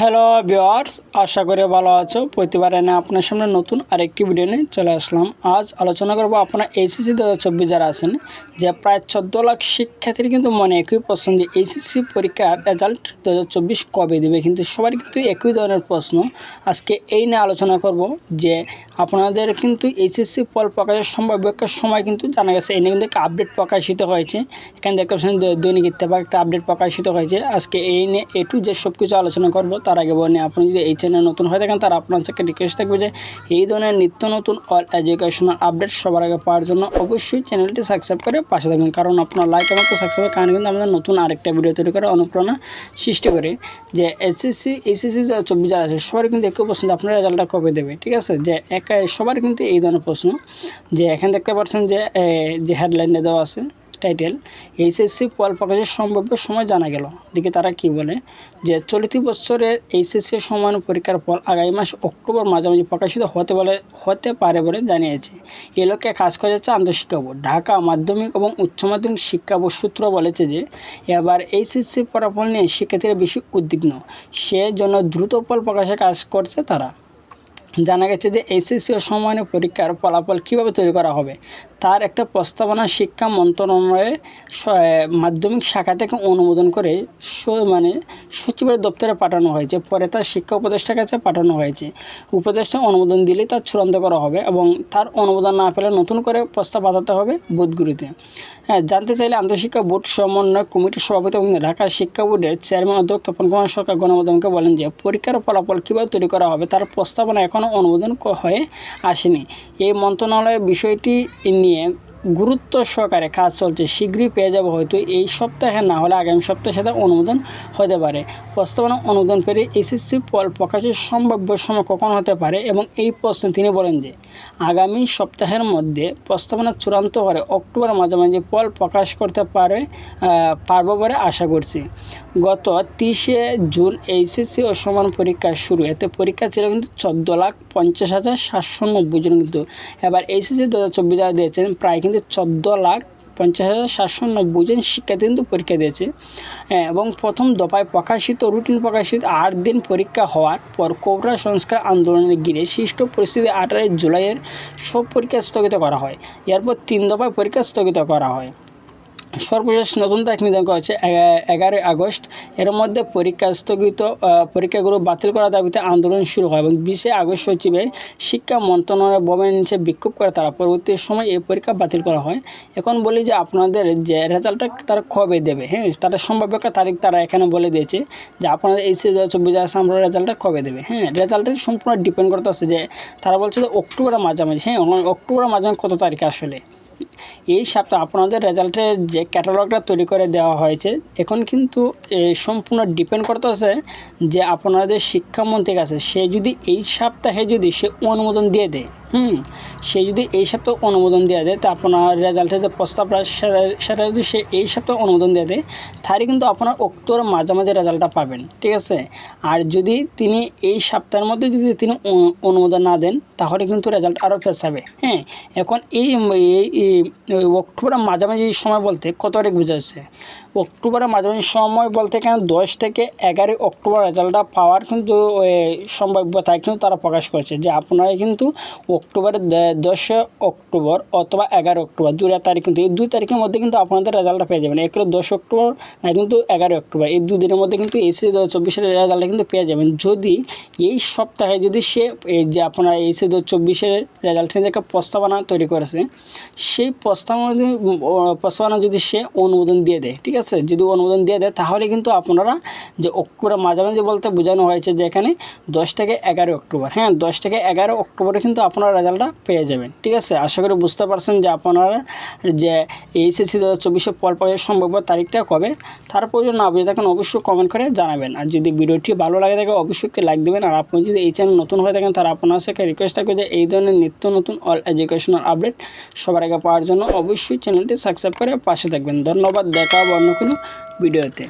Hello viewers, আশা করি ভালো আছো। প্রতিবার এনে আপনার সামনে নতুন আরেকটি ভিডিও নিয়ে চলে আসলাম। আজ আলোচনা করব আপনার এইচএসসি 2024 যারা আছেন, যে প্রায় 14 লাখ শিক্ষার্থীর কিন্তু মনে একই প্রশ্ন যে এইচএসসি পরীক্ষার রেজাল্ট 2024 কবে দেবে। কিন্তু সবার কিন্তু একই ধরনের প্রশ্ন। আজকে এই নিয়ে আলোচনা করব যে আপনাদের কিন্তু এইচএসসি ফল প্রকাশের সম্ভাব্য একটা সময় কিন্তু জানা গেছে। এই নিয়ে কিন্তু একটা আপডেট প্রকাশিত হয়েছে। এখানে দেখতে পাচ্ছেন দৈনিক ইত্তেফাক একটা আপডেট প্রকাশিত হয়েছে। আজকে এই নিয়ে যে সব কিছু আলোচনা করব। তার আগে বলি, আপনি যদি এই চ্যানেল নতুন হয়ে থাকেন তার আপনার কাছে রিকোয়েস্ট থাকবে যে এই ধরনের নিত্য নতুন অল এডুকেশনাল আপডেট সবার আগে পাওয়ার জন্য অবশ্যই চ্যানেলটি সাবস্ক্রাইব করে পাশে থাকবেন। কারণ আপনার লাইক এবং সাবস্ক্রাইবের কারণে কিন্তু আমাদের নতুন আরেকটা ভিডিও তৈরি করে অনুপ্রেরণা সৃষ্টি করে। যে এইচএসসি 24 যারা আছে সবার কিন্তু একই প্রশ্ন, আপনার রেজাল্টটা কবে দেবে। ঠিক আছে, যে সবার কিন্তু এই ধরনের প্রশ্ন। যে এখানে দেখতে পাচ্ছেন যে হেডলাইনে দেওয়া আছে টাইটেল, এইচএসসি ফল প্রকাশের সম্ভাব্য সময় জানা গেল। দিকে তারা কি বলে যে চলিত বছরের এইচএসসি সমান্য পরীক্ষার ফল আগামী মাস অক্টোবর মাঝামাঝি প্রকাশিত হতে পারে বলে জানিয়েছে। এ লক্ষ্যে কাজ করা যাচ্ছে আন্তঃশিক্ষা বোর্ড, ঢাকা মাধ্যমিক এবং উচ্চ মাধ্যমিক শিক্ষা বোর্ড সূত্র বলেছে যে এবার এইচএসসি ফলাফল নিয়ে শিক্ষার্থীরা বেশি উদ্বিগ্ন, সেজন্য দ্রুত ফল প্রকাশে কাজ করছে তারা। জানা গেছে যে এইচএসসি ও সমমান্য পরীক্ষার ফলাফল কীভাবে তৈরি করা হবে তার একটা প্রস্তাবনা শিক্ষা মন্ত্রণালয়ের মাধ্যমিক শাখা থেকে অনুমোদন করে সচিবের দপ্তরে পাঠানো হয়েছে। পরে তার শিক্ষা উপদেষ্টার কাছে পাঠানো হয়েছে। উপদেষ্টা অনুমোদন দিলে তার চূড়ান্ত করা হবে এবং তার অনুমোদন না পেলে নতুন করে প্রস্তাব পাঠাতে হবে বোর্ডগুলিতে। জানতে চাইলে আন্তঃশিক্ষা বোর্ড সমন্বয় কমিটির সভাপতি এবং ঢাকা শিক্ষা বোর্ডের চেয়ারম্যান অধ্যক্ষ তপন কুমার সরকার গণমাধ্যমকে বলেন যে পরীক্ষার ফলাফল কীভাবে তৈরি করা হবে তার প্রস্তাবনা এখনও অনুমোদন হয়ে আসেনি। এই মন্ত্রণালয়ের বিষয়টি নিয়ে গুরুত্ব সহকারে কাজ চলছে, শীঘ্রই পেয়ে যাব। হয়তো এই সপ্তাহে না হলে আগামী সপ্তাহে সেটা অনুমোদন হতে পারে। প্রস্তাবনা অনুমোদন পেলে এইচএসসি ফল প্রকাশের সম্ভাব্য সময় কখন হতে পারে এবং এই প্রশ্নে তিনি বলেন যে আগামী সপ্তাহের মধ্যে প্রস্তাবনা চূড়ান্ত করে অক্টোবর মাঝামাঝি ফল প্রকাশ করতে পারব বলে আশা করছি। গত 30 জুন এইচএসসি ও সমান পরীক্ষা শুরু। এতে পরীক্ষা ছিল কিন্তু 14,50,790 জন। কিন্তু এবার এইচএসসি 2024 যারা দিয়েছেন প্রায় কিন্তু 14,50,790 জন শিক্ষার্থী কিন্তু পরীক্ষা দিয়েছে। এবং প্রথম দফায় রুটিন প্রকাশিত 8 দিন পরীক্ষা হওয়ার পর কোটা সংস্কার আন্দোলনের ঘিরে সৃষ্ট পরিস্থিতি 18 জুলাইয়ের সব পরীক্ষা স্থগিত করা হয়। এরপর 3 দফায় পরীক্ষা স্থগিত করা হয়। সর্বশেষ নতুন তারিখ নির্ধারণ করা হয়েছে 11 আগস্ট। এর মধ্যে পরীক্ষাগুলো বাতিল করার দাবিতে আন্দোলন শুরু হয় এবং 20 আগস্ট সচিবের শিক্ষা মন্ত্রণালয়ের ভবনের নিচে বিক্ষোভ করে তারা। পরবর্তী সময় এই পরীক্ষা বাতিল করা হয়। এখন বলি যে আপনাদের যে রেজাল্টটা তারা কবে দেবে। তারা সম্ভাব্য একটা তারিখ তারা এখানে বলে দিয়েছে যে আপনাদের এইচএসসি 2024 আছে আমরা রেজাল্টটা কবে দেবে। রেজাল্টটা সম্পূর্ণ ডিপেন্ড করতেছে যে তারা বলছে যে অক্টোবরের মাঝামাঝি। অক্টোবরের মাঝামাঝি কত তারিখ আসলে এই সপ্তাহে আপনাদের রেজাল্টের যে ক্যাটালগটা তৈরি করে দেওয়া হয়েছে। এখন কিন্তু সম্পূর্ণ ডিপেন্ড করতেছে যে আপনাদের শিক্ষামন্ত্রীর কাছে সে যদি এই সপ্তাহে যদি সে অনুমোদন দিয়ে দেয়, সে যদি এই সপ্তাহে অনুমোদন দিয়ে দেয় তা আপনার রেজাল্টের যে প্রস্তাবটা সেটা যদি সে এই সপ্তাহে অনুমোদন দিয়ে দেয় তাহলে কিন্তু আপনার অক্টোবর মাঝামাঝি রেজাল্টটা পাবেন। ঠিক আছে, আর যদি তিনি এই সপ্তাহের মধ্যে যদি তিনি অনুমোদন না দেন তাহলে কিন্তু রেজাল্ট আরও পেছাবে। এখন এই অক্টোবরের মাঝামাঝি সময় বলতে কত তারিখ বোঝাচ্ছে? অক্টোবরের মাঝামাঝি সময় বলতে এখানে 10 থেকে 11 অক্টোবর রেজাল্টটা পাওয়ার কিন্তু সম্ভাব্যতায় কিন্তু তারা প্রকাশ করছে যে আপনারা কিন্তু অক্টোবরের 10 অক্টোবর অথবা 11 অক্টোবর 2 তারিখ কিন্তু এই 2 তারিখের মধ্যে কিন্তু আপনাদের রেজাল্টটা পেয়ে যাবেন। 10 অক্টোবর না কিন্তু 11 অক্টোবর এই 2 দিনের মধ্যে কিন্তু এইচএসসি 2024 রেজাল্টটা কিন্তু পেয়ে যাবেন। যদি এই সপ্তাহে যদি সে যে আপনারা এইচএসসি 2024 রেজাল্টের যে একটা প্রস্তাবনা তৈরি করেছে সেই প্রস্তাবনা যদি সে অনুমোদন দিয়ে দেয়, ঠিক আছে, যদি অনুমোদন দিয়ে দেয় তাহলে কিন্তু আপনারা যে অক্টোবরের মাঝামাঝি বলতে বোঝানো হয়েছে যে এখানে 10 থেকে 11 অক্টোবর। 10 থেকে 11 অক্টোবরে কিন্তু আপনারা রেজাল্টটা পেয়ে যাবেন। ঠিক আছে, আশা করি বুঝতে পারছেন যে আপনারা যে এইচএসসি 2024 ফল প্রকাশের সম্ভাব্য তারিখটা কবে। তারপর যদি না বুঝে থাকেন অবশ্যই কমেন্ট করে জানাবেন। আর যদি ভিডিওটি ভালো লাগে থাকে অবশ্যই একটি লাইক দেবেন। আর আপনি যদি এই চ্যানেল নতুন হয়ে থাকেন তার আপনার সাথে রিকোয়েস্ট থাকবে যে এই ধরনের নিত্য নতুন অল এডুকেশনাল আপডেট সবার আগে পাওয়ার জন্য অবশ্যই চ্যানেলটি সাবস্ক্রাইব করে পাশে থাকবেন। ধন্যবাদ, দেখা হবে অন্য কোনো ভিডিওতে।